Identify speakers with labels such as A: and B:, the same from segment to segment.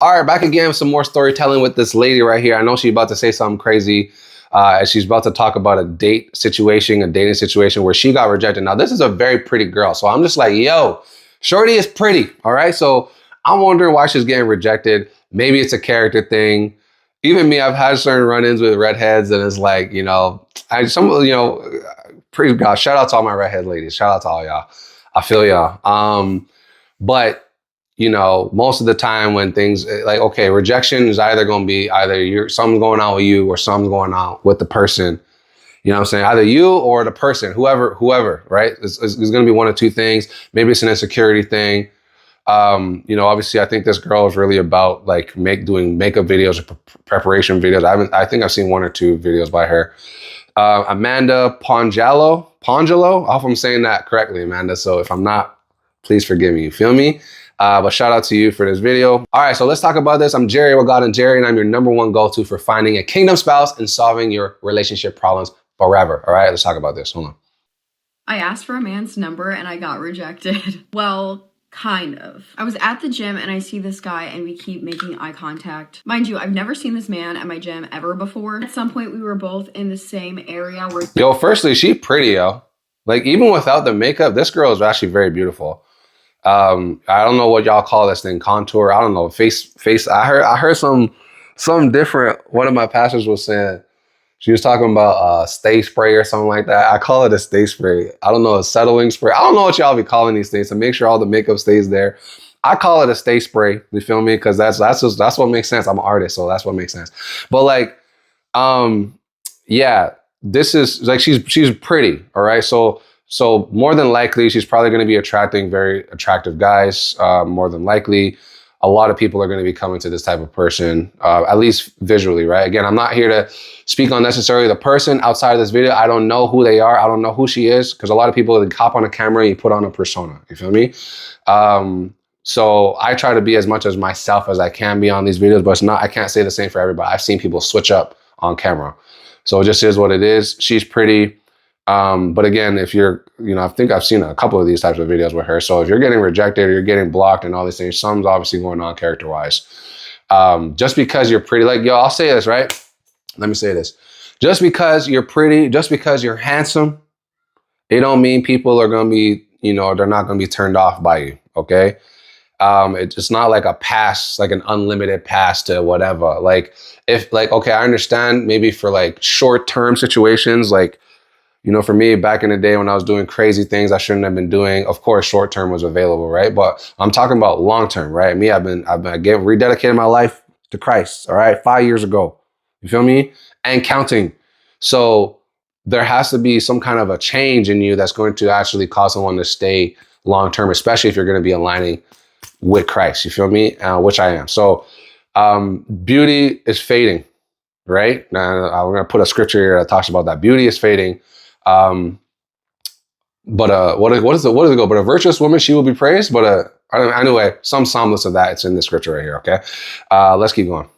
A: All right, back again with some more storytelling with this lady right here. I know she's about to say something crazy. She's about to talk about a dating situation where she got rejected. Now, this is a very pretty girl. So I'm just like, yo, shorty is pretty. All right. So I'm wondering why she's getting rejected. Maybe it's a character thing. Even me, I've had certain run-ins with redheads, and it's like, pretty God, shout out to all my redhead ladies. Shout out to all y'all. I feel y'all. But most of the time when things like, okay, rejection is either going to be something's going on with you or something's going on with the person. You know what I'm saying? Either you or the person, whoever, right? It's going to be one of two things. Maybe it's an insecurity thing. Obviously I think this girl is really about like doing makeup videos or preparation videos. I think I've seen one or two videos by her. Amanda Pongelo. I hope I'm saying that correctly, Amanda. So if I'm not, please forgive me. You feel me? But shout out to you for this video. All right, so let's talk about this. I'm Jerry with God and Jerry, and I'm your #1 go-to for finding a kingdom spouse and solving your relationship problems forever. All right, let's talk about this. Hold on.
B: I asked for a man's number and I got rejected. Well, kind of. I was at the gym and I see this guy and we keep making eye contact. Mind you, I've never seen this man at my gym ever before. At some point, we were both in the same area where—
A: Yo, firstly, she pretty, yo. Like, even without the makeup, this girl is actually very beautiful. I don't know what y'all call this thing, contour. I don't know, face. I heard some different. One of my pastors was saying, she was talking about stay spray or something like that. I call it a stay spray. I don't know, a settling spray. I don't know what y'all be calling these things to make sure all the makeup stays there. I call it a stay spray. You feel me? Because that's what makes sense. I'm an artist, so that's what makes sense. But like, yeah, this is like she's pretty. All right, so more than likely, she's probably going to be attracting very attractive guys. More than likely, a lot of people are going to be coming to this type of person, at least visually, right? Again, I'm not here to speak on necessarily the person outside of this video. I don't know who they are. I don't know who she is, because a lot of people, they hop on a camera and you put on a persona. You feel me? So I try to be as much as myself as I can be on these videos, but I can't say the same for everybody. I've seen people switch up on camera. So it just is what it is. She's pretty. But again, if you're, I think I've seen a couple of these types of videos with her. So if you're getting rejected or you're getting blocked and all these things, something's obviously going on character-wise. Just because you're pretty, like, yo, I'll say this, right? Let me say this. Just because you're pretty, just because you're handsome, it don't mean people are going to be, they're not going to be turned off by you. Okay. It's not like a pass, like an unlimited pass to whatever. Like okay, I understand maybe for like short-term situations, like, for me, back in the day when I was doing crazy things I shouldn't have been doing, of course, short term was available, right? But I'm talking about long term, right? Me, I've been rededicating my life to Christ, all right? 5 years ago, you feel me? And counting. So there has to be some kind of a change in you that's going to actually cause someone to stay long term, especially if you're going to be aligning with Christ, you feel me? Which I am. So beauty is fading, right? Now, I'm going to put a scripture here that talks about that. Beauty is fading. But what does it go? But a virtuous woman, she will be praised. But anyway, some semblance of that. It's in the scripture right here. Okay, let's keep going.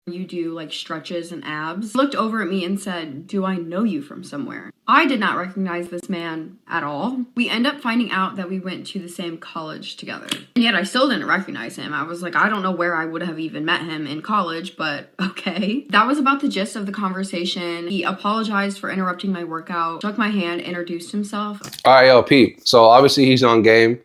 B: You do like stretches and abs. Looked over at me and said, "Do I know you from somewhere?" I did not recognize this man at all. We end up finding out that we went to the same college together. And yet I still didn't recognize him. I was like, I don't know where I would have even met him in college, but okay. That was about the gist of the conversation. He apologized for interrupting my workout, shook my hand, introduced himself.
A: All right, yo, Pete. So obviously he's on game.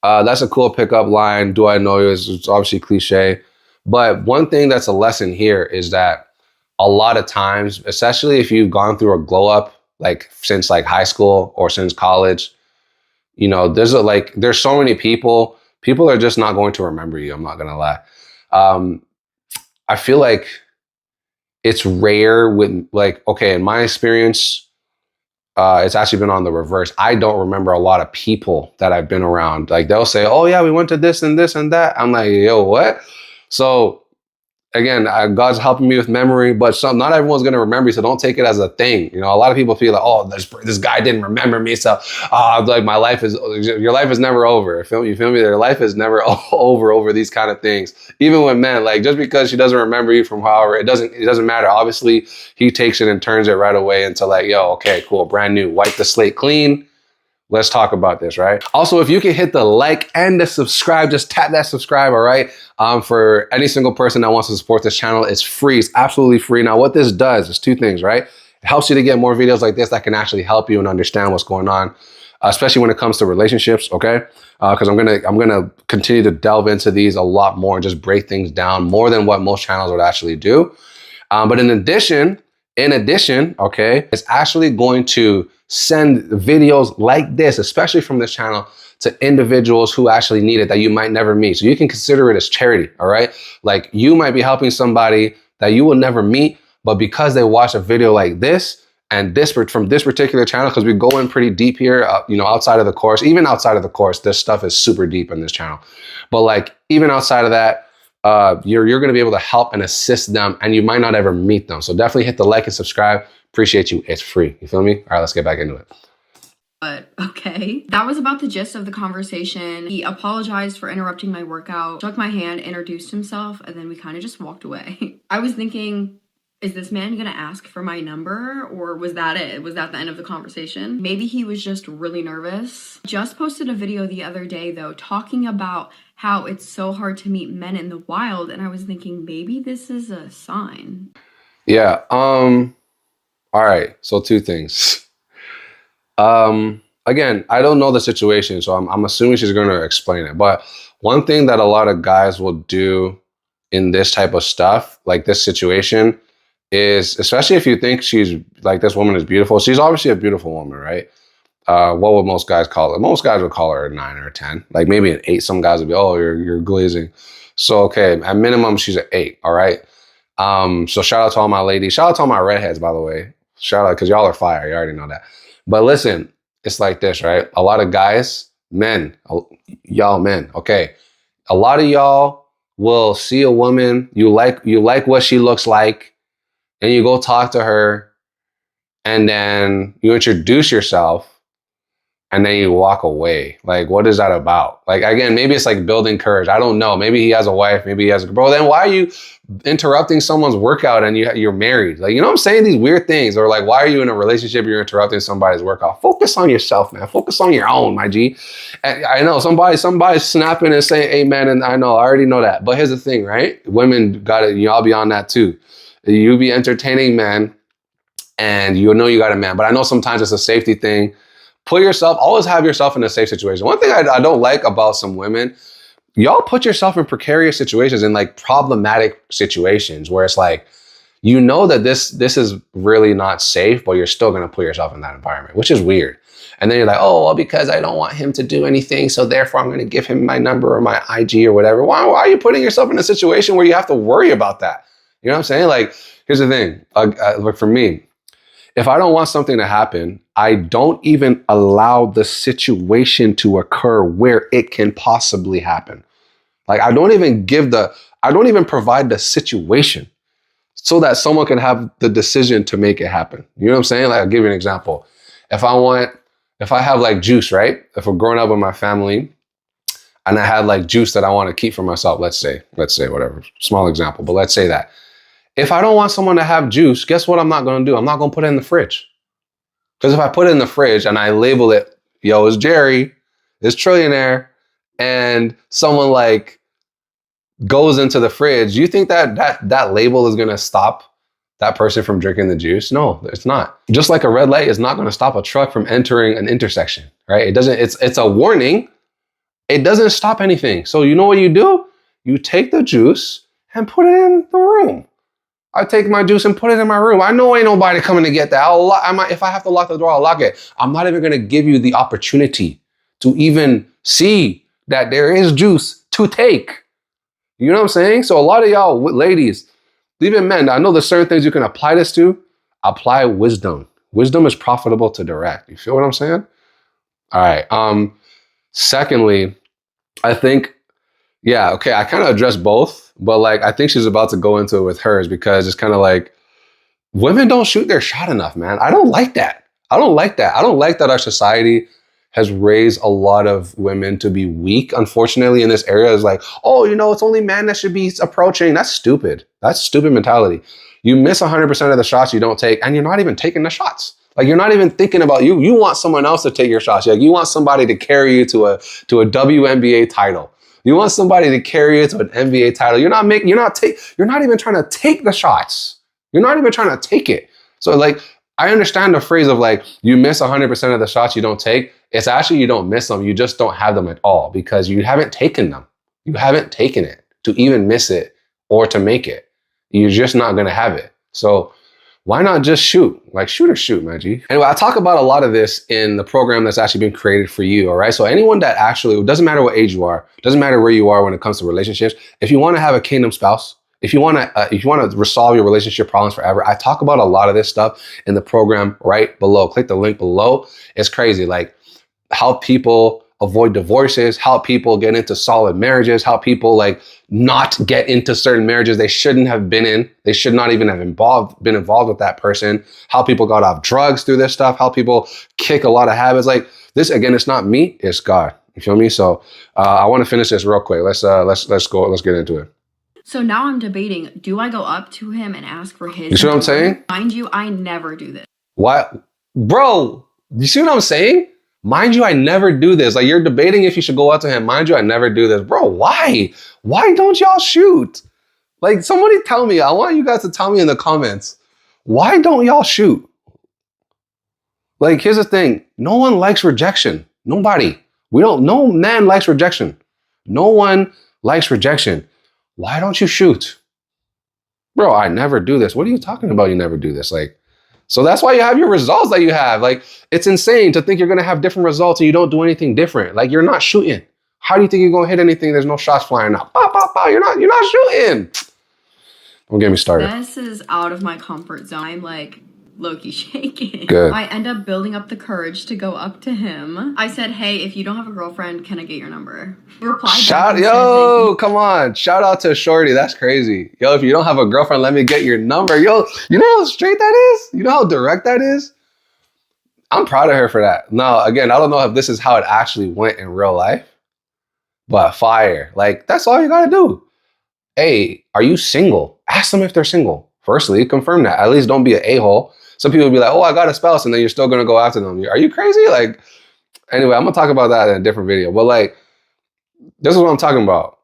A: That's a cool pickup line. Do I know you? It's obviously cliche. But one thing that's a lesson here is that a lot of times, especially if you've gone through a glow up, like since like high school or since college, there's so many people are just not going to remember you. I'm not going to lie. I feel like it's rare with like, okay, in my experience, it's actually been on the reverse. I don't remember a lot of people that I've been around. Like they'll say, oh yeah, we went to this and this and that. I'm like, yo, what? So again, God's helping me with memory, but not everyone's going to remember you. So don't take it as a thing. A lot of people feel like, oh, this guy didn't remember me. So like your life is never over. You feel me? Your life is never over these kind of things. Even with men, like just because she doesn't remember you from however, it doesn't matter. Obviously he takes it and turns it right away into like, yo, okay, cool. Brand new, wipe the slate clean. let's talk about this, right? Also, if you can hit the like and the subscribe, just tap that subscribe, all right? For any single person that wants to support this channel, it's free. It's absolutely free. Now, what this does is two things, right? It helps you to get more videos like this that can actually help you and understand what's going on, especially when it comes to relationships, okay? Because I'm gonna continue to delve into these a lot more and just break things down more than what most channels would actually do. But in addition, okay, it's actually going to send videos like this, especially from this channel, to individuals who actually need it that you might never meet. So you can consider it as charity, all right? Like you might be helping somebody that you will never meet, but because they watch a video like this and this from this particular channel, because we go in pretty deep here, outside of the course, even outside of the course, this stuff is super deep in this channel. But like even outside of that, you're going to be able to help and assist them, and you might not ever meet them. So definitely hit the like and subscribe. Appreciate you. It's free. You feel me? All right, let's get back into it.
B: But okay. That was about the gist of the conversation. He apologized for interrupting my workout, shook my hand, introduced himself, and then we kind of just walked away. I was thinking, is this man gonna ask for my number, or was that it? Was that the end of the conversation? Maybe he was just really nervous. Just posted a video the other day though, talking about how it's so hard to meet men in the wild, and I was thinking maybe this is a sign.
A: Yeah. All right. So two things. Again, I don't know the situation, so I'm assuming she's going to explain it. But one thing that a lot of guys will do in this type of stuff, like this situation, is, especially if you think she's like, this woman is beautiful. She's obviously a beautiful woman, right? What would most guys call it? Most guys would call her a 9 or a 10, like maybe an 8. Some guys would be, oh, you're glazing. So, okay, at minimum, she's an 8. All right. So shout out to all my ladies. Shout out to all my redheads, by the way. Shout out, because y'all are fire. You already know that. But listen, it's like this, right? A lot of guys, y'all men, okay? A lot of y'all will see a woman, you like what she looks like, and you go talk to her, and then you introduce yourself, and then you walk away. Like, what is that about? Like, again, maybe it's like building courage. I don't know. Maybe he has a wife. Maybe he has a bro. Then why are you interrupting someone's workout and you're married? Like, you know what I'm saying? These weird things. Or like, why are you in a relationship? You're interrupting somebody's workout. Focus on yourself, man. Focus on your own, my G. And I know somebody's snapping and saying amen. And I already know that. But here's the thing, right? Women got it. Y'all be on that too. You be entertaining men and you know you got a man. But I know sometimes it's a safety thing. Always have yourself in a safe situation. One thing I don't like about some women, y'all put yourself in precarious situations, in like problematic situations where it's like, you know that this is really not safe, but you're still going to put yourself in that environment, which is weird. And then you're like, oh, well, because I don't want him to do anything, so therefore I'm going to give him my number or my IG or whatever. Why are you putting yourself in a situation where you have to worry about that? You know what I'm saying? Like, here's the thing. Like for me, if I don't want something to happen, I don't even allow the situation to occur where it can possibly happen. Like I don't even provide the situation so that someone can have the decision to make it happen. You know what I'm saying? Like I'll give you an example. If I have like juice, right? If we're growing up with my family and I had like juice that I want to keep for myself, let's say whatever, small example, but let's say that. If I don't want someone to have juice, guess what I'm not going to do? I'm not going to put it in the fridge. Because if I put it in the fridge and I label it, yo, it's Jerry, it's Trillionaire, and someone like goes into the fridge, you think that label is going to stop that person from drinking the juice? No, it's not. Just like a red light is not going to stop a truck from entering an intersection, right? It's a warning. It doesn't stop anything. So you know what you do? You take the juice and put it in the room. I take my juice and put it in my room. I know ain't nobody coming to get that. If I have to lock the door, I'll lock it. I'm not even going to give you the opportunity to even see that there is juice to take. You know what I'm saying? So a lot of y'all ladies, even men, I know there's certain things you can apply this to. Apply wisdom. Wisdom is profitable to direct. You feel what I'm saying? All right. Secondly, I think, yeah, okay, I kind of addressed both, but like I think she's about to go into it with hers because it's kind of like women don't shoot their shot enough, man. I don't like that. I don't like that our society has raised a lot of women to be weak, unfortunately, in this area. Is like, oh, it's only men that should be approaching. That's stupid. That's stupid mentality. You miss 100% of the shots you don't take, and you're not even taking the shots. Like you're not even thinking about you. You want someone else to take your shots. Like you want somebody to carry you to a WNBA title. You want somebody to carry you to an NBA title. You're not even trying to take the shots. You're not even trying to take it. So like, I understand the phrase of like, you miss 100% of the shots you don't take. It's actually, you don't miss them. You just don't have them at all because you haven't taken them. You haven't taken it to even miss it or to make it. You're just not going to have it. So why not just shoot? Like shoot or shoot, man, G. Anyway, I talk about a lot of this in the program that's actually been created for you, all right? So anyone that actually, it doesn't matter what age you are, doesn't matter where you are when it comes to relationships. If you want to have a kingdom spouse, if you want to resolve your relationship problems forever, I talk about a lot of this stuff in the program right below. Click the link below. It's crazy. Like how people avoid divorces, how people get into solid marriages, how people like not get into certain marriages they shouldn't have been in. They should not even have been involved with that person. How people got off drugs through this stuff. How people kick a lot of habits. Like this again, it's not me, it's God. You feel me? So I want to finish this real quick. Let's go. Let's get into it.
B: So now I'm debating, do I go up to him and ask for his?
A: You see what I'm saying?
B: Mind you, I never do this.
A: What? Bro, you see what I'm saying? Mind you, I never do this. Like you're debating if you should go out to him. Mind you, I never do this. Bro, why? Why don't y'all shoot? Like somebody tell me. I want you guys to tell me in the comments. Why don't y'all shoot? Like here's the thing. No one likes rejection. Nobody. No man likes rejection. No one likes rejection. Why don't you shoot? Bro, I never do this. What are you talking about? You never do this. Like, so that's why you have your results that you have. Like, it's insane to think you're going to have different results and you don't do anything different. Like, you're not shooting. How do you think you're going to hit anything? There's no shots flying out. Pow, pow, pow. You're not shooting. Don't get me started.
B: This is out of my comfort zone. I'm like low-key shaking.
A: Good.
B: I end up building up the courage to go up to him. I said, hey, if you don't have a girlfriend, can I get your number? He replied
A: come on. Shout out to Shorty. That's crazy. Yo, if you don't have a girlfriend, let me get your number. Yo, you know how straight that is? You know how direct that is? I'm proud of her for that. Now, again, I don't know if this is how it actually went in real life, but fire. Like, that's all you got to do. Hey, are you single? Ask them if they're single. Firstly, confirm that. At least don't be an a-hole. Some people will be like, oh, I got a spouse, and then you're still going to go after them. Are you crazy? Like, anyway, I'm going to talk about that in a different video. But like, this is what I'm talking about.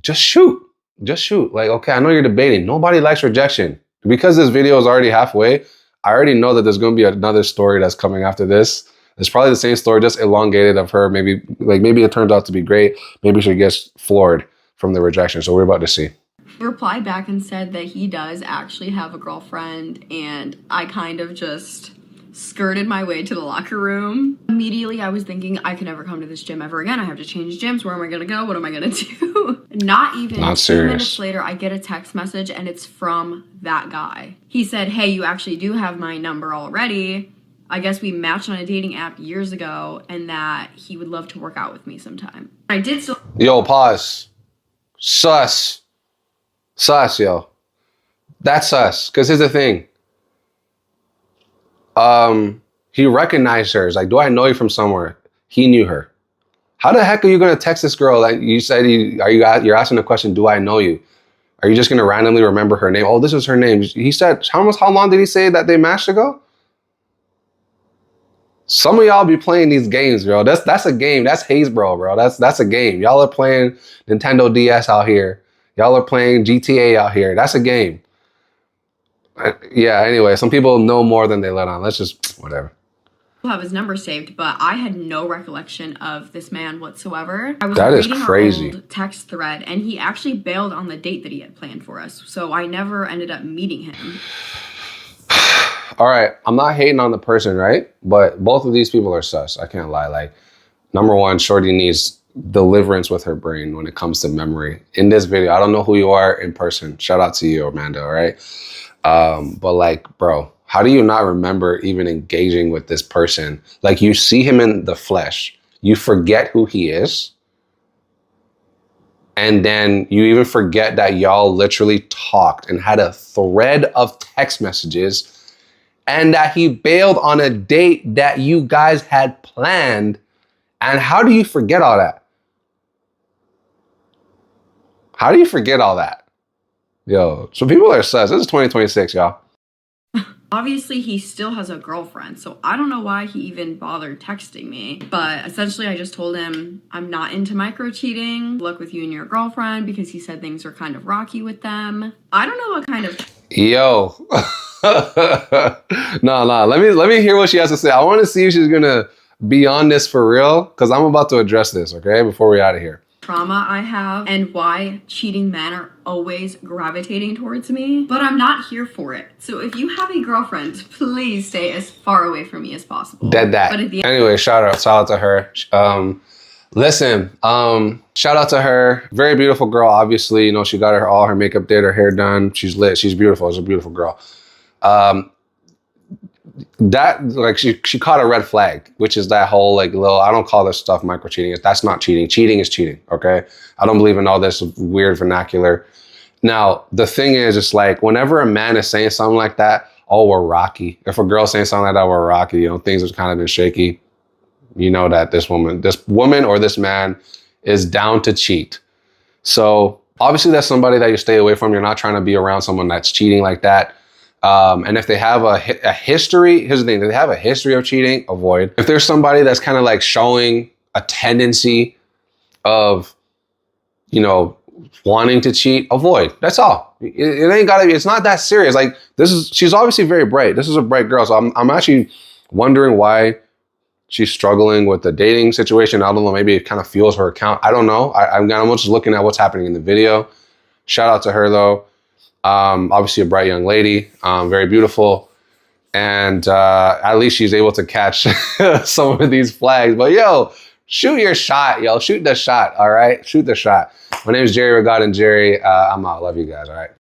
A: Just shoot. Just shoot. Like, okay, I know you're debating. Nobody likes rejection. Because this video is already halfway, I already know that there's going to be another story that's coming after this. It's probably the same story, just elongated of her. Maybe it turns out to be great. Maybe she gets floored from the rejection. So we're about to see.
B: Replied back and said that he does actually have a girlfriend, and I kind of just skirted my way to the locker room. Immediately I was thinking, I can never come to this gym ever again. I have to change gyms. Where am I gonna go? What am I gonna do? Not 2 minutes later, I get a text message and it's from that guy. He said, hey, you actually do have my number already. I guess we matched on a dating app years ago, and that he would love to work out with me sometime. I did still—
A: Yo, pause. Sus, yo. That's sus. Because here's the thing. He recognized her. It's like, do I know you from somewhere? He knew her. How the heck are you going to text this girl? Like you said, you're asking the question, do I know you? Are you just going to randomly remember her name? Oh, this is her name. He said, how long did he say that they matched ago? Some of y'all be playing these games, bro. That's a game. That's Haysbro, bro. That's a game. Y'all are playing Nintendo DS out here. Y'all are playing GTA out here. That's a game. Yeah, anyway, some people know more than they let on. Let's just, whatever.
B: Have his number saved, but I had no recollection of this man whatsoever. I was
A: that is
B: reading
A: crazy.
B: Our old text thread, and he actually bailed on the date that he had planned for us, so I never ended up meeting him.
A: All right, I'm not hating on the person, right? But both of these people are sus. I can't lie. Like, number one, Shorty needs deliverance with her brain when it comes to memory. In this video, I don't know who you are in person. Shout out to you, Amanda, all right? But like, bro, how do you not remember even engaging with this person? Like, you see him in the flesh, you forget who he is, and then you even forget that y'all literally talked and had a thread of text messages, and that he bailed on a date that you guys had planned. And how do you forget all that? How do you forget all that? Yo, so people are sus. This is 2026, y'all.
B: Obviously, he still has a girlfriend, so I don't know why he even bothered texting me. But essentially, I just told him I'm not into micro cheating. Good luck with you and your girlfriend, because he said things were kind of rocky with them. I don't know what kind of...
A: Yo. No. Let me hear what she has to say. I want to see if she's gonna be on this for real, because I'm about to address this, okay, before we're out of here.
B: Trauma I have and why cheating men are always gravitating towards me, but I'm not here for it. So if you have a girlfriend, please stay as far away from me as possible.
A: Dead that.
B: But at the
A: Anyway, shout out to her. Listen, shout out to her. Very beautiful girl, obviously. You know, she got all her makeup did, her hair done. She's lit. She's beautiful. She's a beautiful girl. That, like, she caught a red flag, which is that whole, like, little, I don't call this stuff micro cheating. That's not cheating. Cheating is cheating, okay? I don't believe in all this weird vernacular. Now, the thing is, it's like, whenever a man is saying something like that, oh, we're rocky. If a girl's saying something like that, we're rocky, you know, things have kind of been shaky. You know that this woman or this man is down to cheat. So obviously that's somebody that you stay away from. You're not trying to be around someone that's cheating like that. And if they have a history, here's the thing, if they have a history of cheating, avoid. If there's somebody that's kind of like showing a tendency of, you know, wanting to cheat, avoid. That's all. It ain't gotta be, it's not that serious. Like, she's obviously very bright. This is a bright girl. So I'm actually wondering why she's struggling with the dating situation. I don't know, maybe it kind of fuels her account. I don't know. I'm just looking at what's happening in the video. Shout out to her though. Obviously a bright young lady, very beautiful. And at least she's able to catch some of these flags. But yo, shoot your shot, yo. Shoot the shot, all right? Shoot the shot. My name is Jerry Regatta and Jerry. I'm out. Love you guys, all right?